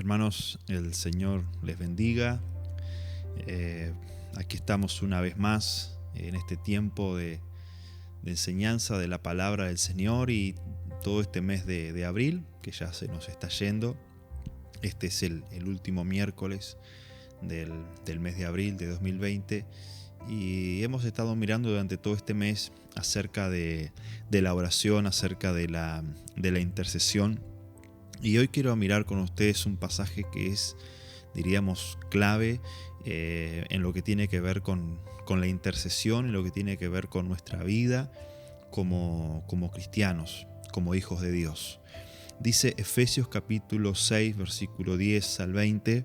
Hermanos, el Señor les bendiga. Aquí estamos una vez más en este tiempo de enseñanza de la palabra del Señor y todo este mes de abril, que ya se nos está yendo. Este es el último miércoles del mes de abril de 2020 y hemos estado mirando durante todo este mes acerca de la oración, acerca de la intercesión. Y hoy quiero mirar con ustedes un pasaje que es, diríamos, clave en lo que tiene que ver con la intercesión, en lo que tiene que ver con nuestra vida como cristianos, como hijos de Dios. Dice Efesios capítulo 6, versículo 10 al 20,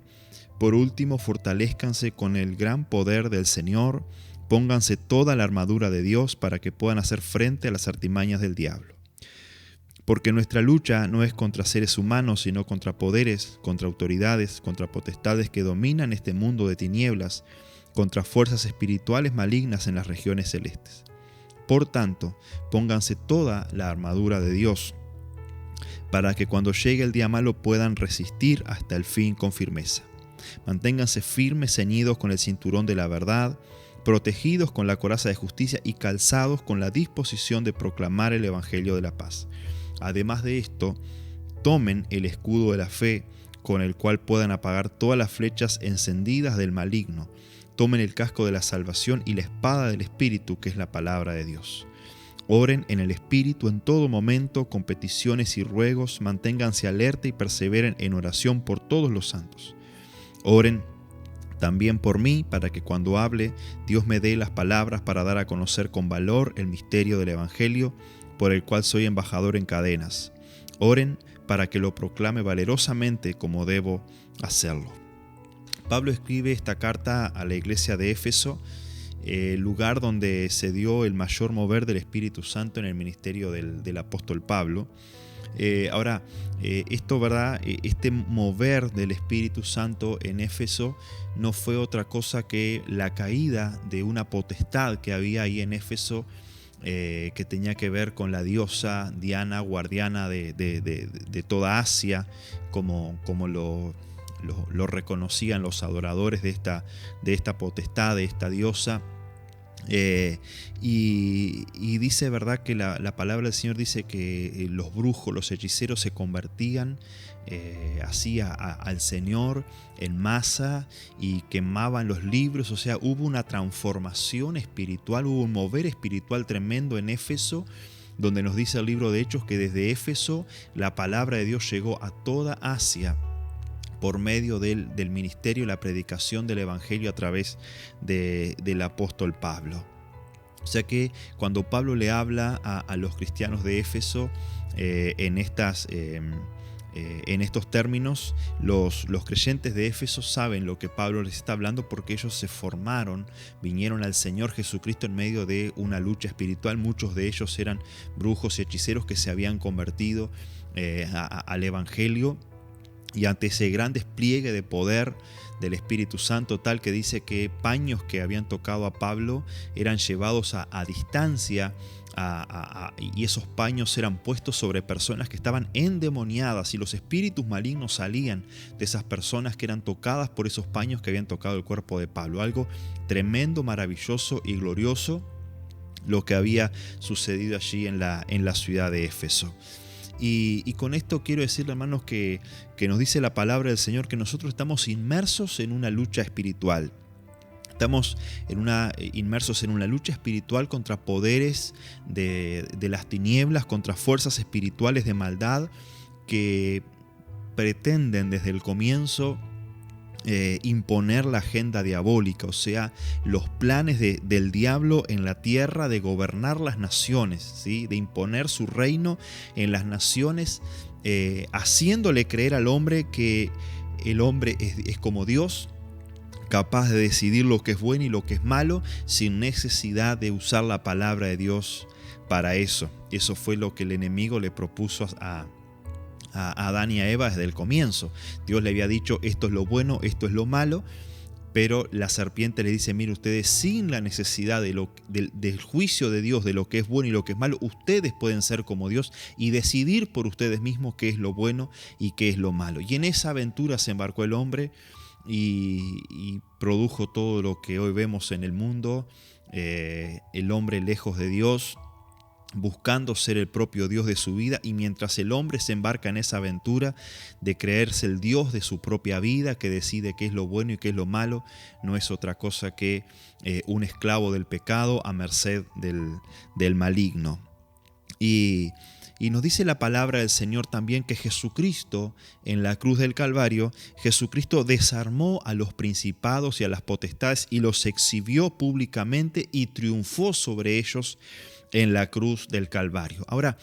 por último, fortalezcanse con el gran poder del Señor, pónganse toda la armadura de Dios para que puedan hacer frente a las artimañas del diablo. Porque nuestra lucha no es contra seres humanos, sino contra poderes, contra autoridades, contra potestades que dominan este mundo de tinieblas, contra fuerzas espirituales malignas en las regiones celestes. Por tanto, pónganse toda la armadura de Dios, para que cuando llegue el día malo puedan resistir hasta el fin con firmeza. Manténganse firmes, ceñidos con el cinturón de la verdad, protegidos con la coraza de justicia y calzados con la disposición de proclamar el evangelio de la paz. Además de esto, tomen el escudo de la fe, con el cual puedan apagar todas las flechas encendidas del maligno. Tomen el casco de la salvación y la espada del Espíritu, que es la palabra de Dios. Oren en el Espíritu en todo momento, con peticiones y ruegos, manténganse alerta y perseveren en oración por todos los santos. Oren también por mí, para que cuando hable, Dios me dé las palabras para dar a conocer con valor el misterio del Evangelio, por el cual soy embajador en cadenas. Oren para que lo proclame valerosamente como debo hacerlo. Pablo escribe esta carta a la iglesia de Éfeso, el lugar donde se dio el mayor mover del Espíritu Santo en el ministerio del apóstol Pablo. Esto, ¿verdad? Este mover del Espíritu Santo en Éfeso no fue otra cosa que la caída de una potestad que había ahí en Éfeso, que tenía que ver con la diosa Diana, guardiana de toda Asia, como lo reconocían los adoradores de esta potestad, de esta diosa. Y dice, ¿verdad?, que la palabra del Señor dice que los brujos, los hechiceros se convertían así al Señor en masa y quemaban los libros. O sea, hubo una transformación espiritual, hubo un mover espiritual tremendo en Éfeso, donde nos dice el libro de Hechos que desde Éfeso la palabra de Dios llegó a toda Asia por medio del ministerio y la predicación del Evangelio a través del apóstol Pablo. O sea que cuando Pablo le habla a los cristianos de Éfeso en estos términos, los creyentes de Éfeso saben lo que Pablo les está hablando, porque ellos se formaron, vinieron al Señor Jesucristo en medio de una lucha espiritual. Muchos de ellos eran brujos y hechiceros que se habían convertido al Evangelio, y ante ese gran despliegue de poder del Espíritu Santo, tal que dice que paños que habían tocado a Pablo eran llevados a distancia, y esos paños eran puestos sobre personas que estaban endemoniadas, y los espíritus malignos salían de esas personas que eran tocadas por esos paños que habían tocado el cuerpo de Pablo. Algo tremendo, maravilloso y glorioso lo que había sucedido allí en la ciudad de Éfeso. Y con esto quiero decirle, hermanos, que nos dice la palabra del Señor que nosotros estamos inmersos en una lucha espiritual. Estamos inmersos en una lucha espiritual contra poderes de las tinieblas, contra fuerzas espirituales de maldad que pretenden desde el comienzo imponer la agenda diabólica, o sea, los planes del diablo en la tierra de gobernar las naciones, ¿sí?, de imponer su reino en las naciones, haciéndole creer al hombre que el hombre es como Dios, capaz de decidir lo que es bueno y lo que es malo, sin necesidad de usar la palabra de Dios para eso. Eso fue lo que el enemigo le propuso a Adán y a Eva desde el comienzo. Dios le había dicho: esto es lo bueno, esto es lo malo, Pero la serpiente le dice, mire, ustedes sin la necesidad del juicio de Dios, de lo que es bueno y lo que es malo, ustedes pueden ser como Dios y decidir por ustedes mismos qué es lo bueno y qué es lo malo. Y en esa aventura se embarcó el hombre y produjo todo lo que hoy vemos en el mundo, el hombre lejos de Dios, buscando ser el propio Dios de su vida, y mientras el hombre se embarca en esa aventura de creerse el Dios de su propia vida, que decide qué es lo bueno y qué es lo malo, no es otra cosa que un esclavo del pecado a merced del maligno. Y nos dice la palabra del Señor también que Jesucristo, en la cruz del Calvario, Jesucristo desarmó a los principados y a las potestades y los exhibió públicamente y triunfó sobre ellos en la cruz del Calvario. Ahora,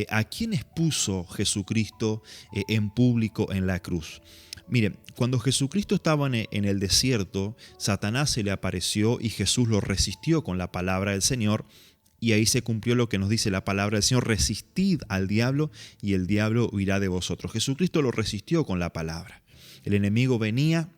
¿a quiénes puso Jesucristo en público en la cruz? Miren, cuando Jesucristo estaba en el desierto, Satanás se le apareció y Jesús lo resistió con la palabra del Señor. Y ahí se cumplió lo que nos dice la palabra del Señor: resistid al diablo y el diablo huirá de vosotros. Jesucristo lo resistió con la palabra. El enemigo venía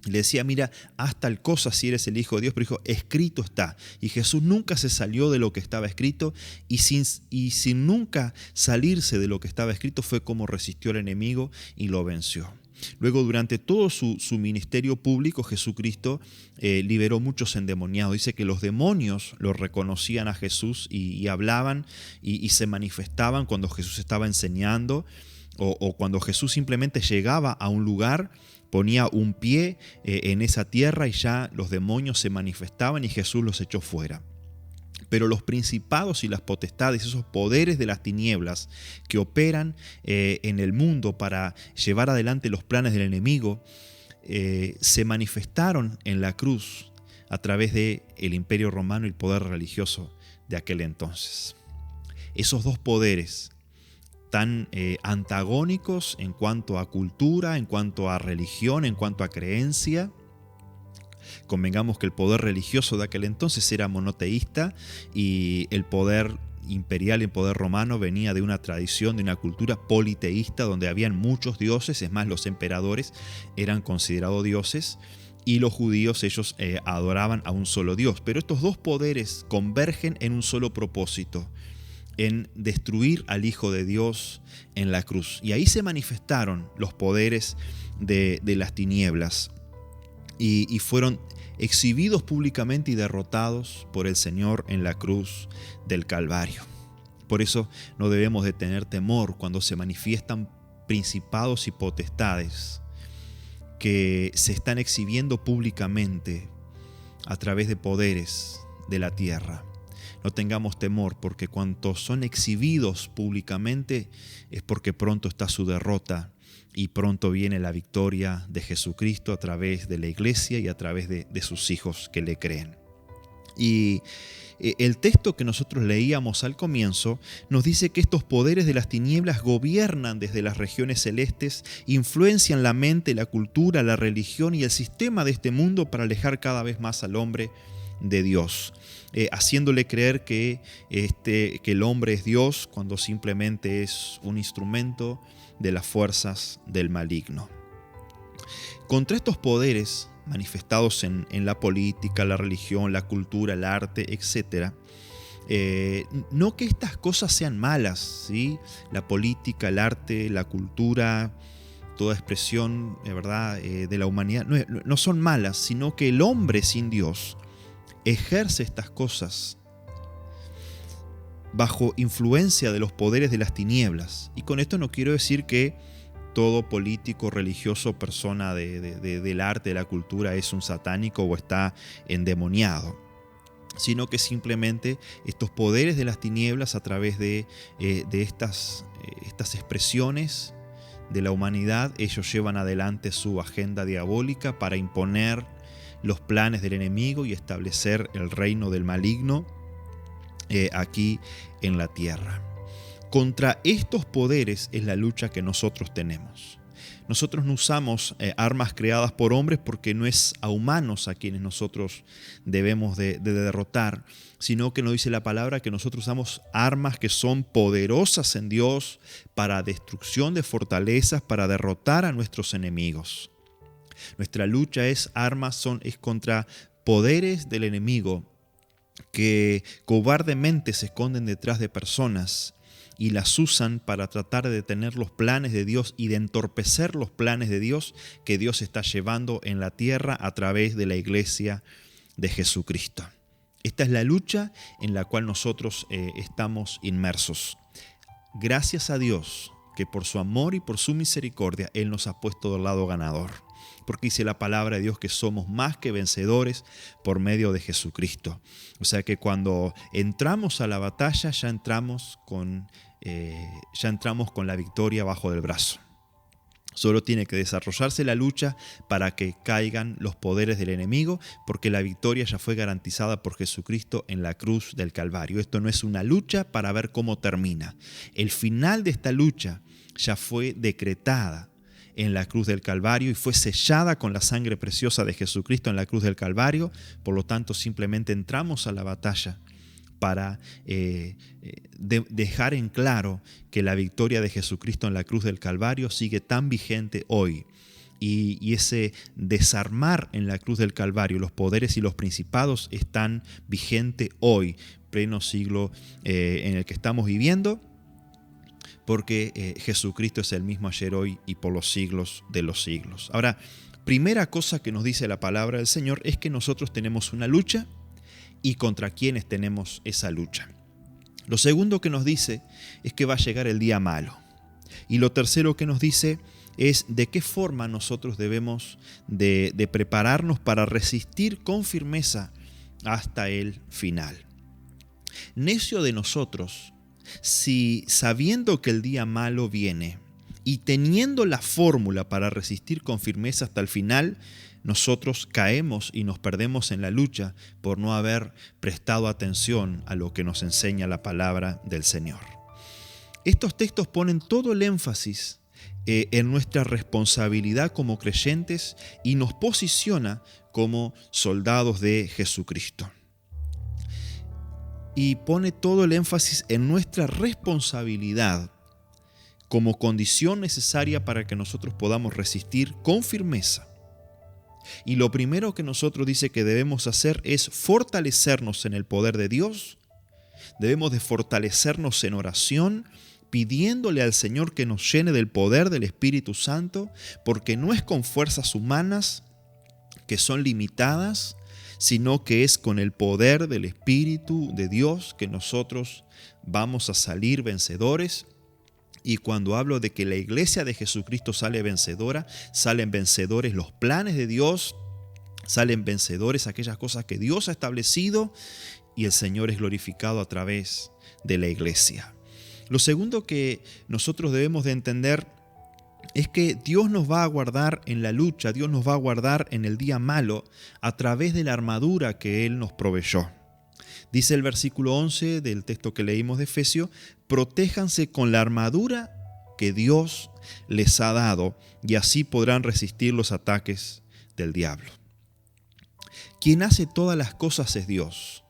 y le decía, mira, haz tal cosa si eres el Hijo de Dios, pero dijo, escrito está. Y Jesús nunca se salió de lo que estaba escrito, y sin nunca salirse de lo que estaba escrito fue como resistió al enemigo y lo venció. Luego, durante todo su ministerio público, Jesucristo liberó muchos endemoniados. Dice que los demonios lo reconocían a Jesús y hablaban y se manifestaban cuando Jesús estaba enseñando, o cuando Jesús simplemente llegaba a un lugar, ponía un pie en esa tierra y ya los demonios se manifestaban y Jesús los echó fuera. Pero los principados y las potestades, esos poderes de las tinieblas que operan en el mundo para llevar adelante los planes del enemigo, se manifestaron en la cruz a través del Imperio Romano y el poder religioso de aquel entonces. Esos dos poderes tan antagónicos en cuanto a cultura, en cuanto a religión, en cuanto a creencia. Convengamos que el poder religioso de aquel entonces era monoteísta y el poder imperial, el poder romano, venía de una tradición, de una cultura politeísta donde habían muchos dioses. Es más, los emperadores eran considerados dioses y los judíos, ellos adoraban a un solo Dios. Pero estos dos poderes convergen en un solo propósito: en destruir al Hijo de Dios en la cruz. Y ahí se manifestaron los poderes de las tinieblas y fueron exhibidos públicamente y derrotados por el Señor en la cruz del Calvario. Por eso no debemos de tener temor cuando se manifiestan principados y potestades que se están exhibiendo públicamente a través de poderes de la tierra. No tengamos temor, porque cuantos son exhibidos públicamente es porque pronto está su derrota y pronto viene la victoria de Jesucristo a través de la iglesia y a través de sus hijos que le creen. Y el texto que nosotros leíamos al comienzo nos dice que estos poderes de las tinieblas gobiernan desde las regiones celestes, influencian la mente, la cultura, la religión y el sistema de este mundo para alejar cada vez más al hombre de Dios, haciéndole creer que el hombre es Dios cuando simplemente es un instrumento de las fuerzas del maligno. Contra estos poderes manifestados en la política, la religión, la cultura, el arte, etc., no que estas cosas sean malas, ¿sí? La política, el arte, la cultura, toda expresión, ¿verdad?, de la humanidad no son malas, sino que el hombre sin Dios ejerce estas cosas bajo influencia de los poderes de las tinieblas. Y con esto no quiero decir que todo político, religioso, persona del arte, de la cultura es un satánico o está endemoniado, sino que simplemente estos poderes de las tinieblas, a través de estas expresiones de la humanidad, ellos llevan adelante su agenda diabólica para imponer los planes del enemigo y establecer el reino del maligno aquí en la tierra. Contra estos poderes es la lucha que nosotros tenemos. Nosotros no usamos armas creadas por hombres, porque no es a humanos a quienes nosotros debemos de derrotar, sino que nos dice la palabra que nosotros usamos armas que son poderosas en Dios para destrucción de fortalezas, para derrotar a nuestros enemigos. Nuestra lucha es contra poderes del enemigo que cobardemente se esconden detrás de personas y las usan para tratar de detener los planes de Dios y de entorpecer los planes de Dios que Dios está llevando en la tierra a través de la iglesia de Jesucristo. Esta es la lucha en la cual nosotros estamos inmersos. Gracias a Dios que por su amor y por su misericordia Él nos ha puesto del lado ganador. Porque dice la palabra de Dios que somos más que vencedores por medio de Jesucristo. O sea que cuando entramos a la batalla ya entramos con la victoria bajo del brazo. Solo tiene que desarrollarse la lucha para que caigan los poderes del enemigo, porque la victoria ya fue garantizada por Jesucristo en la cruz del Calvario. Esto no es una lucha para ver cómo termina. El final de esta lucha ya fue decretada en la cruz del Calvario y fue sellada con la sangre preciosa de Jesucristo en la cruz del Calvario. Por lo tanto, simplemente entramos a la batalla para dejar en claro que la victoria de Jesucristo en la cruz del Calvario sigue tan vigente hoy. Y ese desarmar en la cruz del Calvario los poderes y los principados están vigente hoy, pleno siglo en el que estamos viviendo, porque Jesucristo es el mismo ayer, hoy y por los siglos de los siglos. Ahora, primera cosa que nos dice la palabra del Señor es que nosotros tenemos una lucha y contra quienes tenemos esa lucha. Lo segundo que nos dice es que va a llegar el día malo. Y lo tercero que nos dice es de qué forma nosotros debemos de prepararnos para resistir con firmeza hasta el final. Necio de nosotros, si sabiendo que el día malo viene y teniendo la fórmula para resistir con firmeza hasta el final, nosotros caemos y nos perdemos en la lucha por no haber prestado atención a lo que nos enseña la palabra del Señor. Estos textos ponen todo el énfasis en nuestra responsabilidad como creyentes y nos posiciona como soldados de Jesucristo. Y pone todo el énfasis en nuestra responsabilidad como condición necesaria para que nosotros podamos resistir con firmeza. Y lo primero que nosotros dice que debemos hacer es fortalecernos en el poder de Dios. Debemos de fortalecernos en oración, pidiéndole al Señor que nos llene del poder del Espíritu Santo, porque no es con fuerzas humanas que son limitadas, sino que es con el poder del Espíritu de Dios que nosotros vamos a salir vencedores. Y cuando hablo de que la iglesia de Jesucristo sale vencedora, salen vencedores los planes de Dios, salen vencedores aquellas cosas que Dios ha establecido y el Señor es glorificado a través de la iglesia. Lo segundo que nosotros debemos de entender es que Dios nos va a guardar en la lucha, Dios nos va a guardar en el día malo a través de la armadura que Él nos proveyó. Dice el versículo 11 del texto que leímos de Efesios: protéjanse con la armadura que Dios les ha dado y así podrán resistir los ataques del diablo. Quien hace todas las cosas es Dios.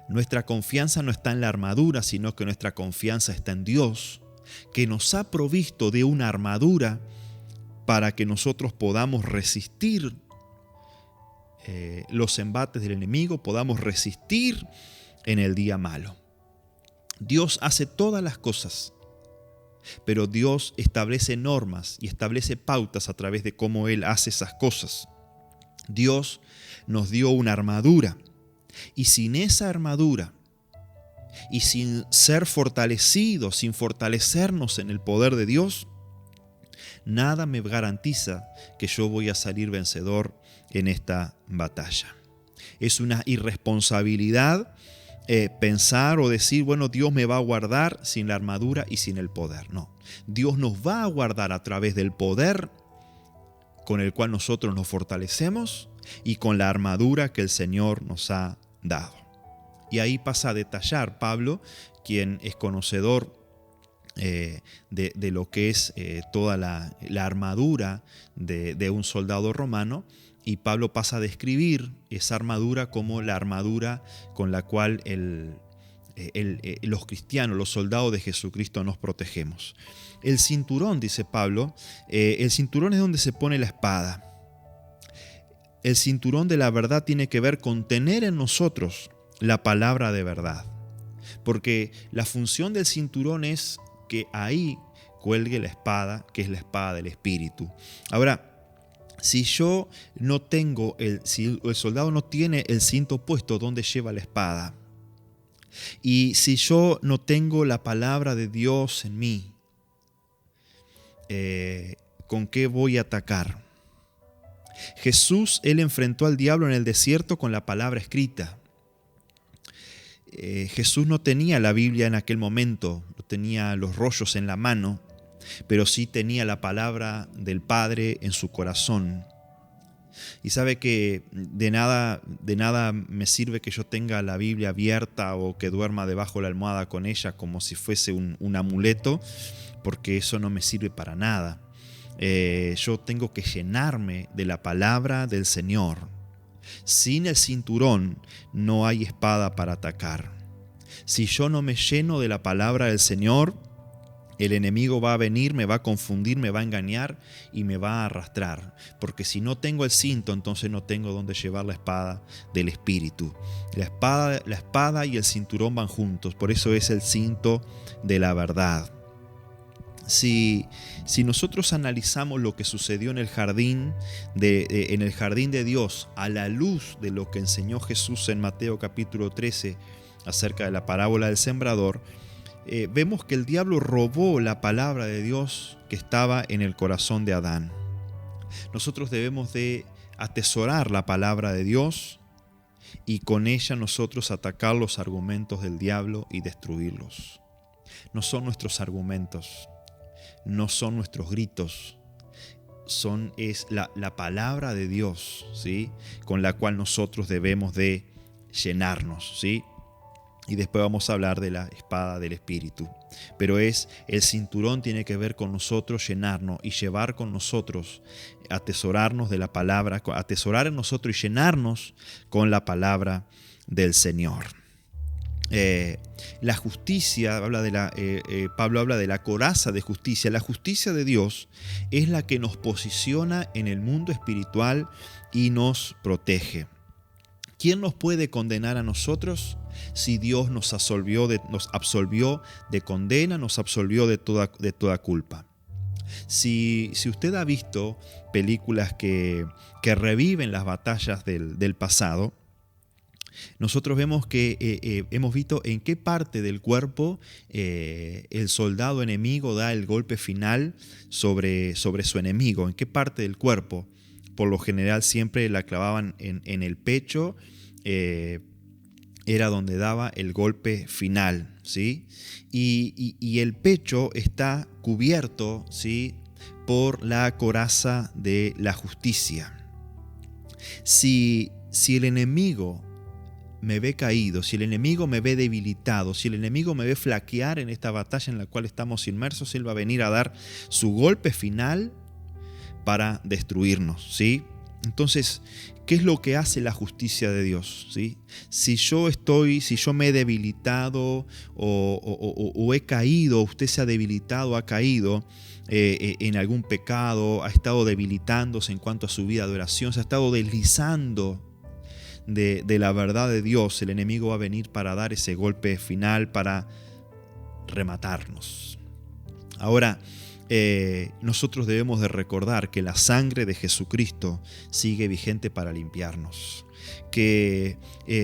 Nuestra confianza no está en la armadura, sino que nuestra confianza está en Dios, que nos ha provisto de una armadura para que nosotros podamos resistir los embates del enemigo, podamos resistir en el día malo. Dios hace todas las cosas, pero Dios establece normas y establece pautas a través de cómo Él hace esas cosas. Dios nos dio una armadura y sin esa armadura y sin ser fortalecidos, sin fortalecernos en el poder de Dios, nada me garantiza que yo voy a salir vencedor en esta batalla. Es una irresponsabilidad pensar o decir, bueno, Dios me va a guardar sin la armadura y sin el poder. No, Dios nos va a guardar a través del poder con el cual nosotros nos fortalecemos y con la armadura que el Señor nos ha dado. Y ahí pasa a detallar Pablo, quien es conocedor de lo que es toda la armadura de un soldado romano, y Pablo pasa a describir esa armadura como la armadura con la cual los cristianos, los soldados de Jesucristo nos protegemos. El cinturón, dice Pablo, el cinturón es donde se pone la espada. el cinturón de la verdad tiene que ver con tener en nosotros la palabra de verdad. Porque la función del cinturón es que ahí cuelgue la espada, que es la espada del Espíritu. Ahora, si yo no tengo, si el soldado no tiene el cinto puesto, ¿dónde lleva la espada? Y si yo no tengo la palabra de Dios en mí, ¿con qué voy a atacar? Jesús, él enfrentó al diablo en el desierto con la palabra escrita. Jesús no tenía la Biblia en aquel momento, no tenía los rollos en la mano, pero sí tenía la palabra del Padre en su corazón. Y sabe que de nada me sirve que yo tenga la Biblia abierta o que duerma debajo de la almohada con ella como si fuese un amuleto, porque eso no me sirve para nada. Yo tengo que llenarme de la palabra del Señor. Sin el cinturón no hay espada para atacar. Si yo no me lleno de la palabra del Señor, el enemigo va a venir, me va a confundir, me va a engañar y me va a arrastrar. Porque si no tengo el cinto, entonces no tengo dónde llevar la espada del Espíritu. La espada y el cinturón van juntos, por eso es el cinto de la verdad. Si nosotros analizamos lo que sucedió en el jardín de Dios a la luz de lo que enseñó Jesús en Mateo capítulo 13 acerca de la parábola del sembrador, vemos que el diablo robó la palabra de Dios que estaba en el corazón de Adán. Nosotros debemos de atesorar la palabra de Dios y con ella nosotros atacar los argumentos del diablo y destruirlos. No son nuestros argumentos, no son nuestros gritos, es la palabra de Dios, ¿sí? Con la cual nosotros debemos de llenarnos, ¿sí? Y después vamos a hablar de la espada del Espíritu. Pero el cinturón tiene que ver con nosotros llenarnos y llevar con nosotros, atesorarnos de la palabra, atesorar en nosotros y llenarnos con la palabra del Señor. La justicia, Pablo habla de la coraza de justicia. La justicia de Dios es la que nos posiciona en el mundo espiritual y nos protege. ¿Quién nos puede condenar a nosotros si Dios nos absolvió de condena, nos absolvió de toda culpa? Si usted ha visto películas que reviven las batallas del pasado, nosotros vemos que hemos visto en qué parte del cuerpo el soldado enemigo da el golpe final sobre su enemigo, en qué parte del cuerpo. Por lo general siempre la clavaban en el pecho, era donde daba el golpe final, ¿sí? Y el pecho está cubierto, ¿sí?, por la coraza de la justicia. Si el enemigo me ve caído, si el enemigo me ve debilitado, si el enemigo me ve flaquear en esta batalla en la cual estamos inmersos, él va a venir a dar su golpe final para destruirnos, ¿sí? Entonces, ¿qué es lo que hace la justicia de Dios? ¿Sí? Si yo me he debilitado o he caído, usted se ha debilitado, ha caído en algún pecado, ha estado debilitándose en cuanto a su vida de oración, se ha estado deslizando de la verdad de Dios, el enemigo va a venir para dar ese golpe final, para rematarnos. Ahora, nosotros debemos de recordar que la sangre de Jesucristo sigue vigente para limpiarnos, que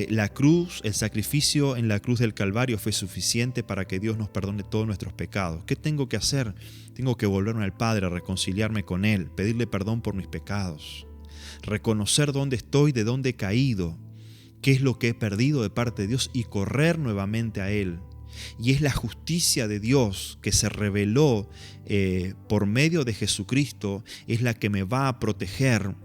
la cruz, el sacrificio en la cruz del Calvario fue suficiente para que Dios nos perdone todos nuestros pecados. ¿Qué tengo que hacer? Tengo que volverme al Padre, reconciliarme con Él, pedirle perdón por mis pecados, reconocer dónde estoy, de dónde he caído, qué es lo que he perdido de parte de Dios y correr nuevamente a Él. Y es la justicia de Dios que se reveló por medio de Jesucristo, es la que me va a proteger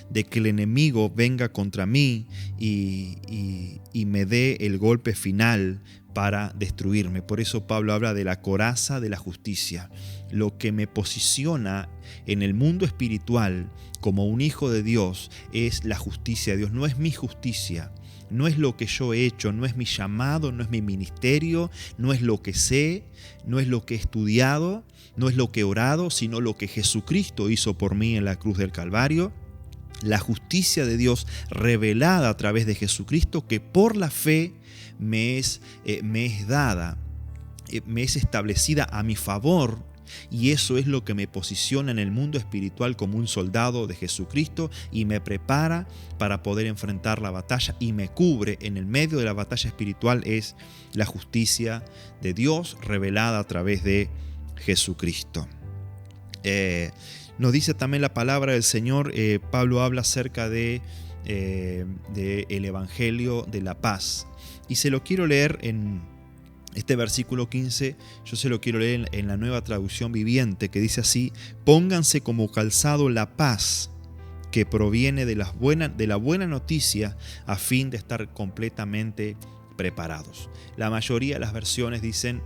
de que el enemigo venga contra mí y me dé el golpe final para destruirme. Por eso Pablo habla de la coraza de la justicia. Lo que me posiciona en el mundo espiritual como un hijo de Dios es la justicia de Dios, no es mi justicia. No es lo que yo he hecho, no es mi llamado, no es mi ministerio, no es lo que sé, no es lo que he estudiado, no es lo que he orado, sino lo que Jesucristo hizo por mí en la cruz del Calvario. La justicia de Dios revelada a través de Jesucristo, que por la fe me es dada, me es establecida a mi favor, y eso es lo que me posiciona en el mundo espiritual como un soldado de Jesucristo y me prepara para poder enfrentar la batalla y me cubre en el medio de la batalla espiritual. Es la justicia de Dios revelada a través de Jesucristo. Nos dice también la palabra del Señor, Pablo habla acerca de el Evangelio de la paz, y se lo quiero leer en este versículo 15. Yo se lo quiero leer en la Nueva Traducción Viviente, que dice así: pónganse como calzado la paz que proviene de la buena noticia, a fin de estar completamente preparados. La mayoría de las versiones dicen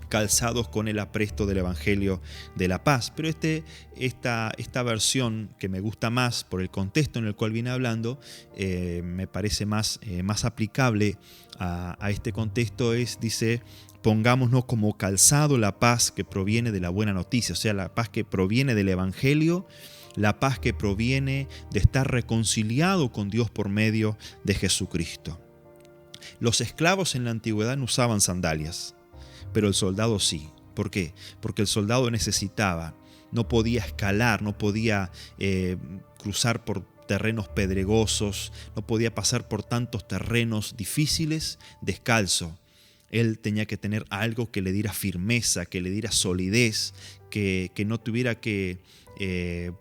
calzados con el apresto del Evangelio de la paz, pero esta versión, que me gusta más por el contexto en el cual viene hablando, me parece más aplicable a este contexto, dice: pongámonos como calzado la paz que proviene de la buena noticia, o sea, la paz que proviene del Evangelio, la paz que proviene de estar reconciliado con Dios por medio de Jesucristo. Los esclavos en la antigüedad no usaban sandalias, pero el soldado sí. ¿Por qué? Porque el soldado necesitaba, no podía escalar, no podía cruzar por terrenos pedregosos, no podía pasar por tantos terrenos difíciles descalzo. Él tenía que tener algo que le diera firmeza, que le diera solidez, que no tuviera que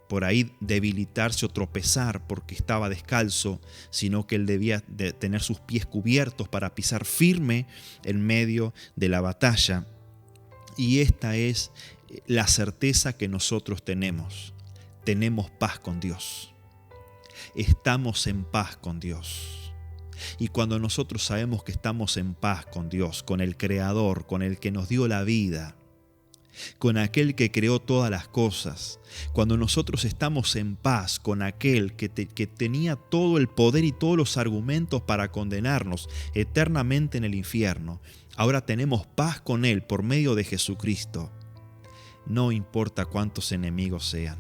por ahí debilitarse o tropezar porque estaba descalzo, sino que él debía de tener sus pies cubiertos para pisar firme en medio de la batalla. Y esta es la certeza que nosotros tenemos. Tenemos paz con Dios. Estamos en paz con Dios. Y cuando nosotros sabemos que estamos en paz con Dios, con el Creador, con el que nos dio la vida, con aquel que creó todas las cosas, cuando nosotros estamos en paz con aquel que tenía todo el poder y todos los argumentos para condenarnos eternamente en el infierno, ahora tenemos paz con Él por medio de Jesucristo. No importa cuántos enemigos sean,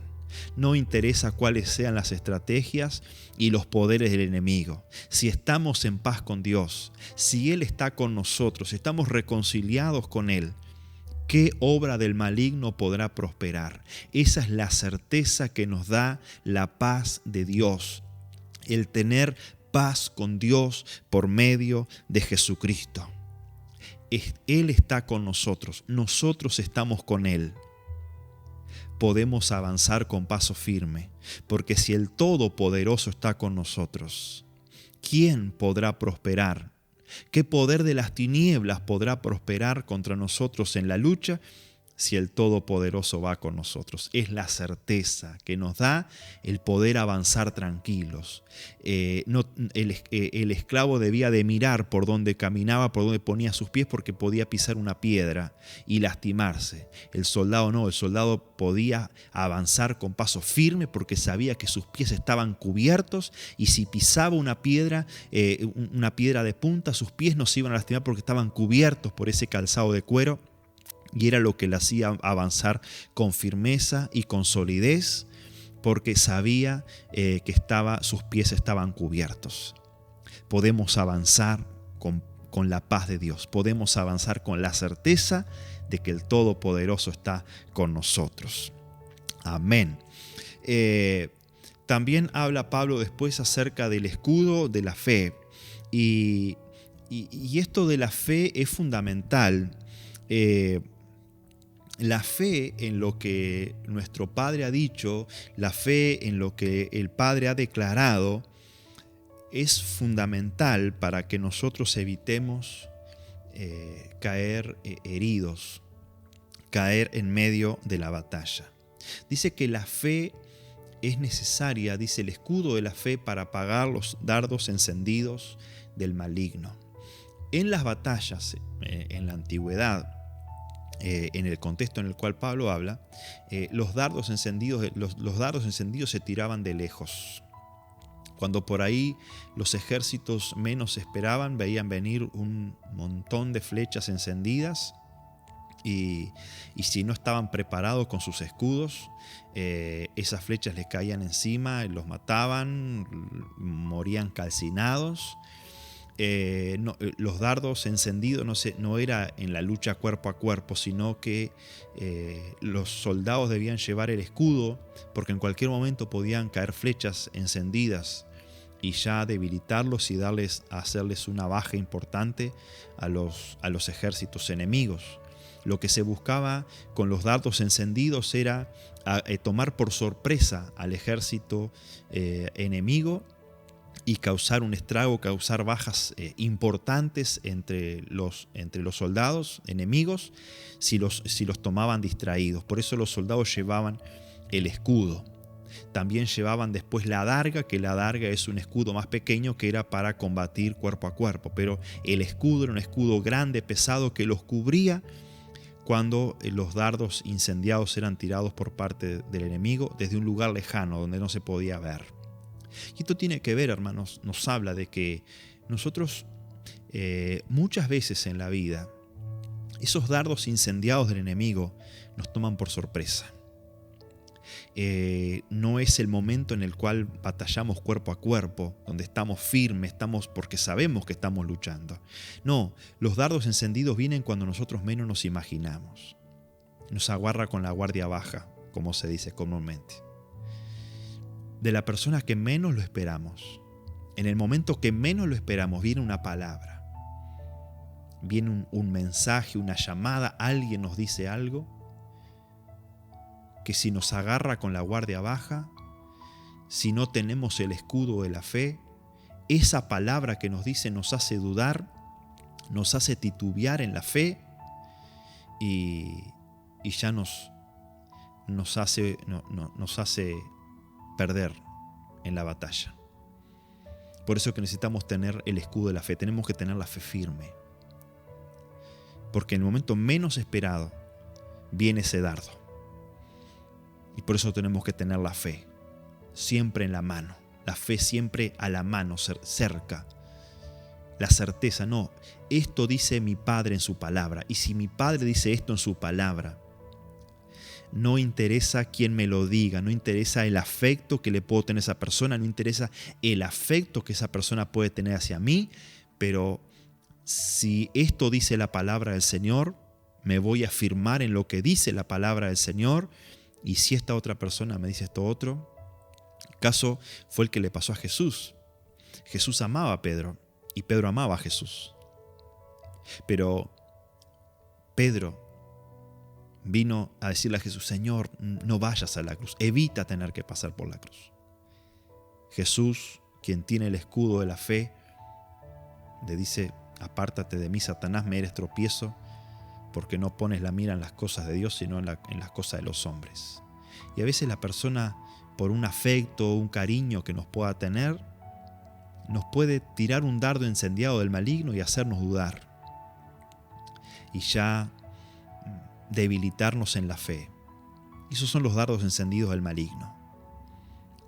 no interesa cuáles sean las estrategias y los poderes del enemigo. Si estamos en paz con Dios, si Él está con nosotros, estamos reconciliados con Él, ¿qué obra del maligno podrá prosperar? Esa es la certeza que nos da la paz de Dios, el tener paz con Dios por medio de Jesucristo. Él está con nosotros, nosotros estamos con Él. Podemos avanzar con paso firme, porque si el Todopoderoso está con nosotros, ¿quién podrá prosperar? ¿Qué poder de las tinieblas podrá prosperar contra nosotros en la lucha si el Todopoderoso va con nosotros? Es la certeza que nos da el poder avanzar tranquilos. El esclavo debía de mirar por donde caminaba, por donde ponía sus pies, porque podía pisar una piedra y lastimarse. El soldado no, el soldado podía avanzar con paso firme porque sabía que sus pies estaban cubiertos, y si pisaba una piedra de punta, sus pies no se iban a lastimar porque estaban cubiertos por ese calzado de cuero. Y era lo que le hacía avanzar con firmeza y con solidez, porque sabía que sus pies estaban cubiertos. Podemos avanzar con la paz de Dios. Podemos avanzar con la certeza de que el Todopoderoso está con nosotros. Amén. También habla Pablo después acerca del escudo de la fe. Y esto de la fe es fundamental. La fe en lo que nuestro Padre ha dicho, la fe en lo que el Padre ha declarado, es fundamental para que nosotros evitemos caer heridos, caer en medio de la batalla. Dice que la fe es necesaria, dice el escudo de la fe, para apagar los dardos encendidos del maligno. En las batallas, en la antigüedad, en el contexto en el cual Pablo habla, los dardos encendidos se tiraban de lejos. Cuando por ahí los ejércitos menos esperaban, veían venir un montón de flechas encendidas y si no estaban preparados con sus escudos, esas flechas les caían encima, los mataban, morían calcinados. Los dardos encendidos no era en la lucha cuerpo a cuerpo, sino que los soldados debían llevar el escudo, porque en cualquier momento podían caer flechas encendidas y ya debilitarlos y hacerles una baja importante a los ejércitos enemigos. Lo que se buscaba con los dardos encendidos era tomar por sorpresa al ejército enemigo y causar un estrago, causar bajas importantes entre los soldados enemigos si los tomaban distraídos. Por eso los soldados llevaban el escudo. También llevaban después la adarga, que la adarga es un escudo más pequeño que era para combatir cuerpo a cuerpo, pero el escudo era un escudo grande, pesado, que los cubría cuando los dardos incendiados eran tirados por parte del enemigo desde un lugar lejano donde no se podía ver. Y esto tiene que ver, hermanos, nos habla de que nosotros muchas veces en la vida esos dardos incendiados del enemigo nos toman por sorpresa. No es el momento en el cual batallamos cuerpo a cuerpo, donde estamos firmes, porque sabemos que estamos luchando. No, los dardos encendidos vienen cuando nosotros menos nos imaginamos. Nos agarra con la guardia baja, como se dice comúnmente. De la persona que menos lo esperamos. En el momento que menos lo esperamos, viene una palabra. Viene un mensaje, una llamada, alguien nos dice algo que si nos agarra con la guardia baja, si no tenemos el escudo de la fe, esa palabra que nos dice nos hace dudar, nos hace titubear en la fe y ya nos hace perder en la batalla. Por eso que necesitamos tener el escudo de la fe, tenemos que tener la fe firme. Porque en el momento menos esperado viene ese dardo. Y por eso tenemos que tener la fe, siempre en la mano. La fe siempre a la mano, cerca. La certeza, no, esto dice mi Padre en su palabra. Y si mi Padre dice esto en su palabra, no interesa quién me lo diga, no interesa el afecto que le puedo tener a esa persona, no interesa el afecto que esa persona puede tener hacia mí, pero si esto dice la palabra del Señor, me voy a afirmar en lo que dice la palabra del Señor. Y si esta otra persona me dice esto otro, el caso fue el que le pasó a Jesús. Jesús amaba a Pedro y Pedro amaba a Jesús. Pero Pedro vino a decirle a Jesús: Señor, no vayas a la cruz, evita tener que pasar por la cruz. Jesús, quien tiene el escudo de la fe, le dice: apártate de mí, Satanás, me eres tropiezo, porque no pones la mira en las cosas de Dios, sino en las cosas de los hombres. Y a veces la persona, por un afecto o un cariño que nos pueda tener, nos puede tirar un dardo encendido del maligno y hacernos dudar. Y ya debilitarnos en la fe. Esos son los dardos encendidos del maligno.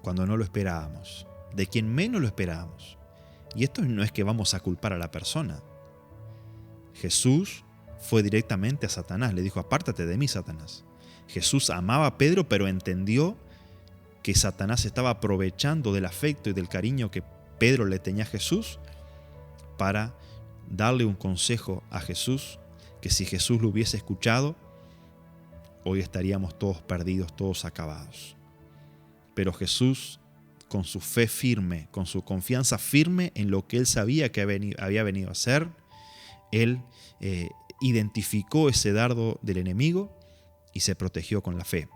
Cuando no lo esperábamos, de quien menos lo esperábamos. Y esto no es que vamos a culpar a la persona. Jesús fue directamente a Satanás, le dijo: apártate de mí, Satanás. Jesús amaba a Pedro, pero entendió que Satanás estaba aprovechando del afecto y del cariño que Pedro le tenía a Jesús para darle un consejo a Jesús, que si Jesús lo hubiese escuchado, hoy estaríamos todos perdidos, todos acabados. Pero Jesús, con su fe firme, con su confianza firme en lo que él sabía que había venido a hacer, él identificó ese dardo del enemigo y se protegió con la fe,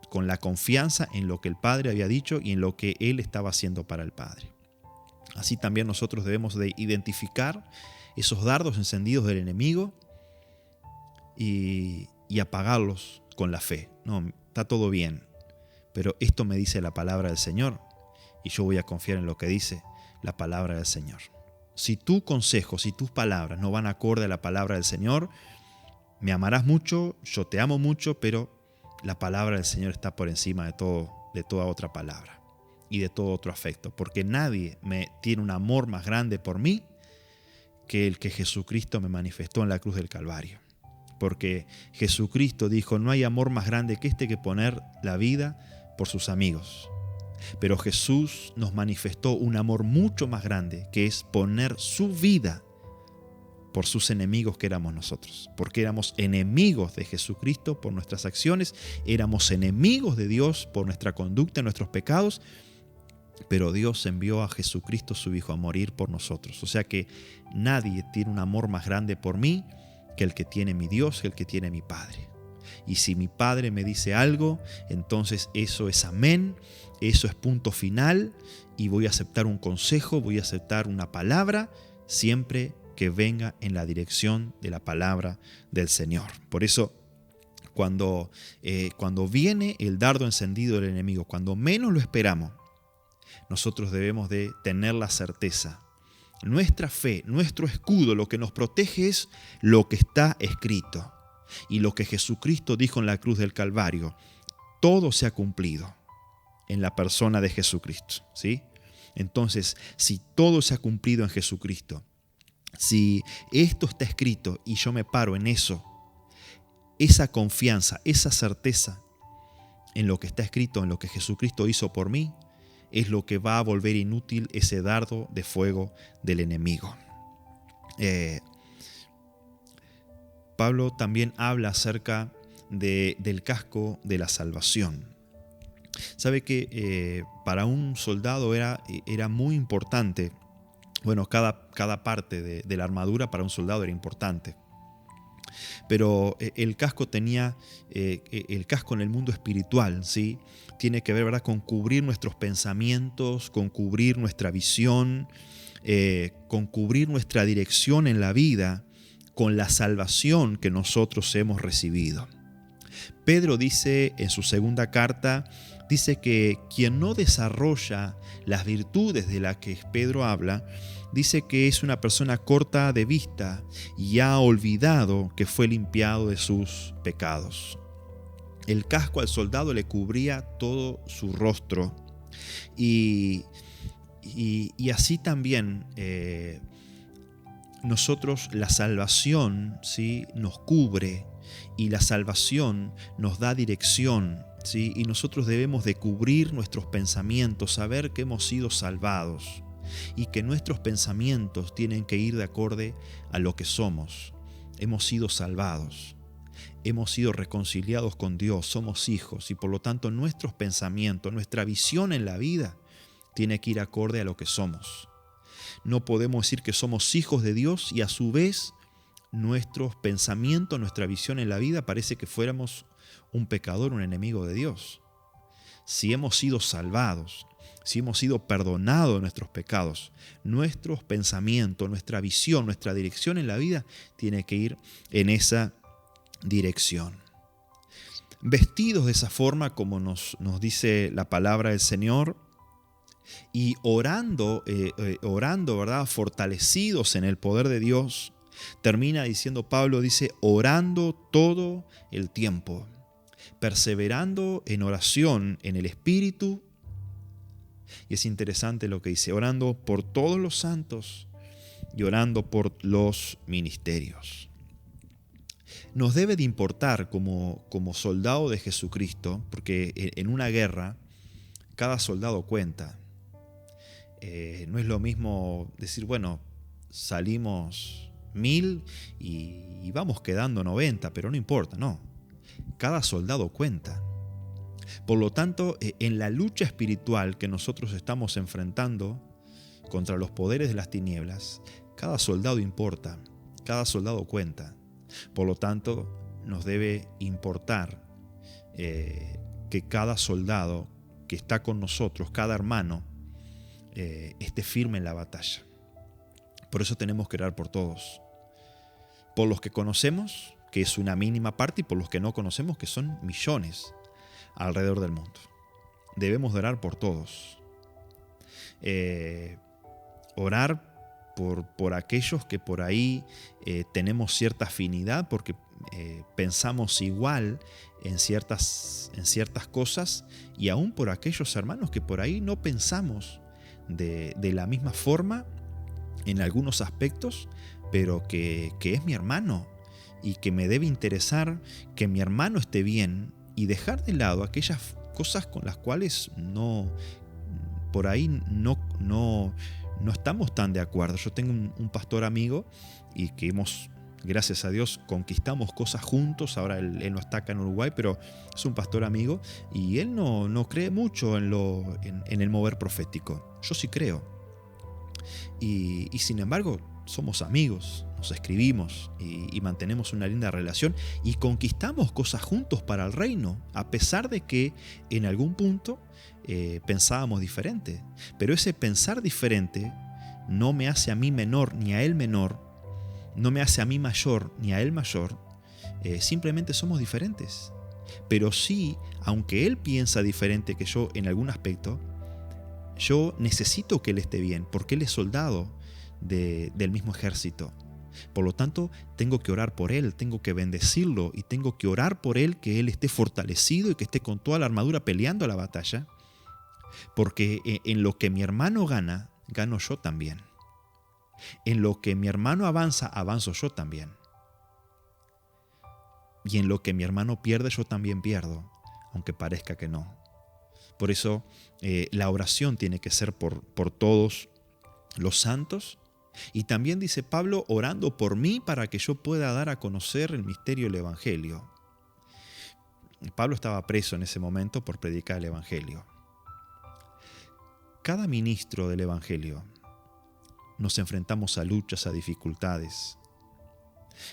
con la confianza en lo que el Padre había dicho y en lo que él estaba haciendo para el Padre. Así también nosotros debemos de identificar esos dardos encendidos del enemigo y apagarlos con la fe. No, está todo bien, pero esto me dice la palabra del Señor y yo voy a confiar en lo que dice la palabra del Señor. Si tu consejo, si tus palabras no van acorde a la palabra del Señor, me amarás mucho, yo te amo mucho, pero la palabra del Señor está por encima de toda otra palabra y de todo otro afecto, porque nadie tiene un amor más grande por mí que el que Jesucristo me manifestó en la cruz del Calvario. porque Jesucristo dijo, no hay amor más grande que este que poner la vida por sus amigos. Pero Jesús nos manifestó un amor mucho más grande, que es poner su vida por sus enemigos que éramos nosotros. Porque éramos enemigos de Jesucristo por nuestras acciones, éramos enemigos de Dios por nuestra conducta, nuestros pecados, pero Dios envió a Jesucristo su Hijo a morir por nosotros. O sea que nadie tiene un amor más grande por mí que el que tiene mi Dios, que el que tiene mi Padre. Y si mi Padre me dice algo, entonces eso es amén, eso es punto final, y voy a aceptar un consejo, voy a aceptar una palabra, siempre que venga en la dirección de la palabra del Señor. Por eso, cuando viene el dardo encendido del enemigo, cuando menos lo esperamos, nosotros debemos de tener la certeza. Nuestra fe, nuestro escudo, lo que nos protege es lo que está escrito. Y lo que Jesucristo dijo en la cruz del Calvario, todo se ha cumplido en la persona de Jesucristo, ¿sí? Entonces, si todo se ha cumplido en Jesucristo, si esto está escrito y yo me paro en eso, esa confianza, esa certeza en lo que está escrito, en lo que Jesucristo hizo por mí, es lo que va a volver inútil ese dardo de fuego del enemigo. Pablo también habla acerca del casco de la salvación. Sabe que para un soldado era muy importante, bueno, cada parte de la armadura para un soldado era importante. Pero el casco el casco en el mundo espiritual, ¿sí? Tiene que ver, ¿verdad?, con cubrir nuestros pensamientos, con cubrir nuestra visión, con cubrir nuestra dirección en la vida, con la salvación que nosotros hemos recibido. Pedro dice en su segunda carta, dice que quien no desarrolla las virtudes de las que Pedro habla, dice que es una persona corta de vista y ha olvidado que fue limpiado de sus pecados. El casco al soldado le cubría todo su rostro y así también nosotros, la salvación, ¿sí?, nos cubre y la salvación nos da dirección, ¿sí? Y nosotros debemos de cubrir nuestros pensamientos, saber que hemos sido salvados y que nuestros pensamientos tienen que ir de acorde a lo que somos. Hemos sido salvados, hemos sido reconciliados con Dios, somos hijos y por lo tanto nuestros pensamientos, nuestra visión en la vida tiene que ir acorde a lo que somos. No podemos decir que somos hijos de Dios y a su vez nuestros pensamientos, nuestra visión en la vida parece que fuéramos un pecador, un enemigo de Dios. Si hemos sido salvados, si hemos sido perdonados de nuestros pecados, nuestros pensamientos, nuestra visión, nuestra dirección en la vida tiene que ir en esa dirección. Vestidos de esa forma, como nos dice la palabra del Señor, y orando, ¿verdad?, fortalecidos en el poder de Dios, termina diciendo Pablo, dice, orando todo el tiempo, perseverando en oración en el Espíritu. Y es interesante lo que dice, orando por todos los santos y orando por los ministerios. Nos debe de importar como soldado de Jesucristo, porque en una guerra cada soldado cuenta. No es lo mismo decir, bueno, salimos 1000 y vamos quedando 90, pero no importa, no. Cada soldado cuenta. Por lo tanto, en la lucha espiritual que nosotros estamos enfrentando contra los poderes de las tinieblas, cada soldado importa, cada soldado cuenta. Por lo tanto, nos debe importar que cada soldado que está con nosotros, cada hermano, esté firme en la batalla. Por eso tenemos que orar por todos. Por los que conocemos, que es una mínima parte, y por los que no conocemos, que son millones alrededor del mundo. Debemos de orar por todos. Orar por aquellos que por ahí tenemos cierta afinidad, porque pensamos igual en ciertas cosas, y aún por aquellos hermanos que por ahí no pensamos de la misma forma en algunos aspectos, pero que es mi hermano y que me debe interesar que mi hermano esté bien y dejar de lado aquellas cosas con las cuales por ahí no estamos tan de acuerdo. Yo tengo un pastor amigo y que gracias a Dios, conquistamos cosas juntos. Ahora él no está acá en Uruguay, pero es un pastor amigo y él no cree mucho en el mover profético. Yo sí creo. Y sin embargo, somos amigos, nos escribimos y mantenemos una linda relación y conquistamos cosas juntos para el reino, a pesar de que en algún punto pensábamos diferente. Pero ese pensar diferente no me hace a mí menor ni a él menor, no me hace a mí mayor ni a él mayor, simplemente somos diferentes. Pero sí, aunque él piensa diferente que yo en algún aspecto, yo necesito que él esté bien, porque él es soldado del mismo ejército. Por lo tanto, tengo que orar por él, tengo que bendecirlo y tengo que orar por él, que él esté fortalecido y que esté con toda la armadura peleando la batalla, porque en lo que mi hermano gana, gano yo también. En lo que mi hermano avanza, avanzo yo también. Y en lo que mi hermano pierde, yo también pierdo, aunque parezca que no. Por eso la oración tiene que ser por todos los santos. Y también dice Pablo, orando por mí para que yo pueda dar a conocer el misterio del Evangelio. Pablo estaba preso en ese momento por predicar el Evangelio. Cada ministro del Evangelio nos enfrentamos a luchas, a dificultades.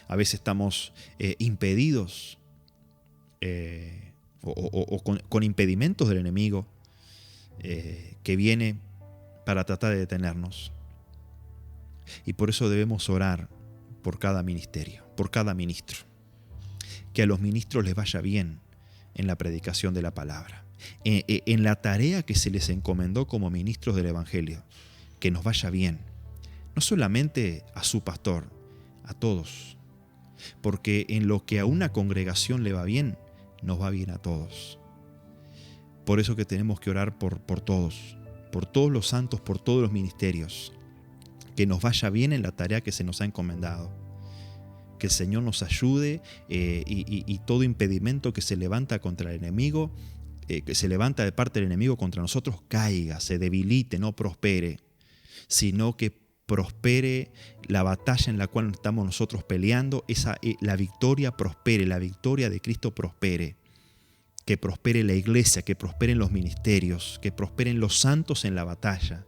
A veces estamos impedidos o con impedimentos del enemigo que viene para tratar de detenernos. Y por eso debemos orar por cada ministerio, por cada ministro. Que a los ministros les vaya bien en la predicación de la palabra, en la tarea que se les encomendó como ministros del Evangelio, que nos vaya bien. No solamente a su pastor, a todos. Porque en lo que a una congregación le va bien, nos va bien a todos. Por eso que tenemos que orar por todos los santos, por todos los ministerios. Que nos vaya bien en la tarea que se nos ha encomendado. Que el Señor nos ayude y todo impedimento que se levanta contra el enemigo, que se levanta de parte del enemigo contra nosotros, caiga, se debilite, no prospere, sino que prospere la batalla en la cual estamos nosotros peleando, la victoria prospere, la victoria de Cristo prospere, que prospere la iglesia, que prosperen los ministerios, que prosperen los santos en la batalla,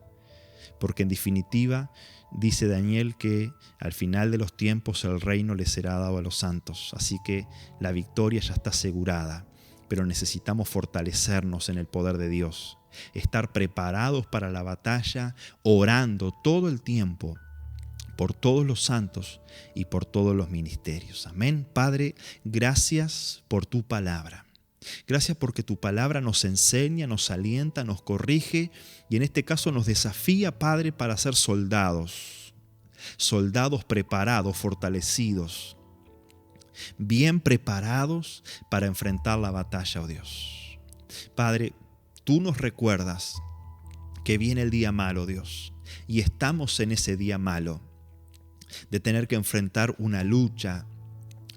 porque en definitiva dice Daniel que al final de los tiempos el reino le será dado a los santos, así que la victoria ya está asegurada, pero necesitamos fortalecernos en el poder de Dios. Estar preparados para la batalla, orando todo el tiempo por todos los santos y por todos los ministerios. Amén. Padre, gracias por tu palabra. Gracias porque tu palabra nos enseña, nos alienta, nos corrige y en este caso nos desafía, Padre, para ser soldados. Soldados preparados, fortalecidos, bien preparados para enfrentar la batalla, oh Dios. Padre, tú nos recuerdas que viene el día malo, Dios, y estamos en ese día malo de tener que enfrentar una lucha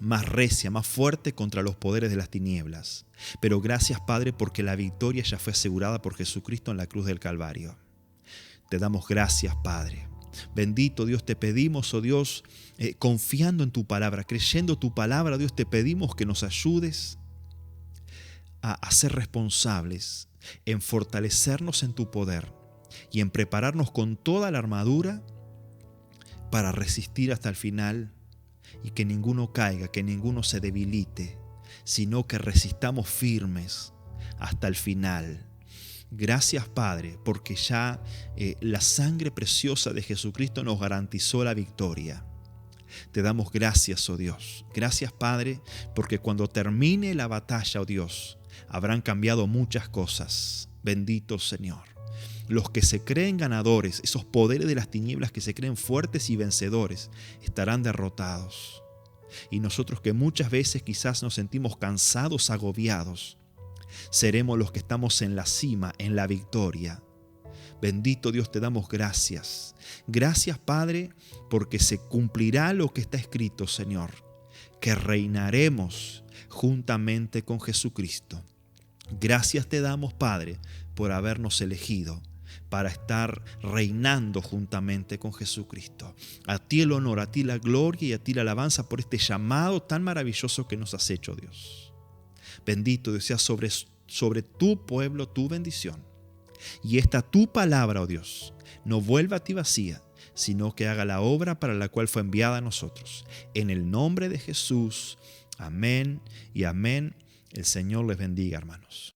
más recia, más fuerte contra los poderes de las tinieblas. Pero gracias, Padre, porque la victoria ya fue asegurada por Jesucristo en la cruz del Calvario. Te damos gracias, Padre. Bendito Dios, te pedimos, oh Dios, confiando en tu palabra, creyendo tu palabra, Dios, te pedimos que nos ayudes a ser responsables en fortalecernos en tu poder y en prepararnos con toda la armadura para resistir hasta el final y que ninguno caiga, que ninguno se debilite, sino que resistamos firmes hasta el final. Gracias, Padre, porque ya la sangre preciosa de Jesucristo nos garantizó la victoria. Te damos gracias, oh Dios. Gracias, Padre, porque cuando termine la batalla, oh Dios, habrán cambiado muchas cosas. Bendito Señor. Los que se creen ganadores, esos poderes de las tinieblas que se creen fuertes y vencedores, estarán derrotados. Y nosotros que muchas veces quizás nos sentimos cansados, agobiados, seremos los que estamos en la cima, en la victoria. Bendito Dios, te damos gracias. Gracias, Padre, porque se cumplirá lo que está escrito, Señor, que reinaremos juntamente con Jesucristo. Gracias te damos, Padre, por habernos elegido para estar reinando juntamente con Jesucristo. A ti el honor, a ti la gloria y a ti la alabanza por este llamado tan maravilloso que nos has hecho, Dios. Bendito Dios sea sobre tu pueblo tu bendición. Y esta tu palabra, oh Dios, no vuelva a ti vacía, sino que haga la obra para la cual fue enviada a nosotros. En el nombre de Jesús, amén y amén. El Señor les bendiga, hermanos.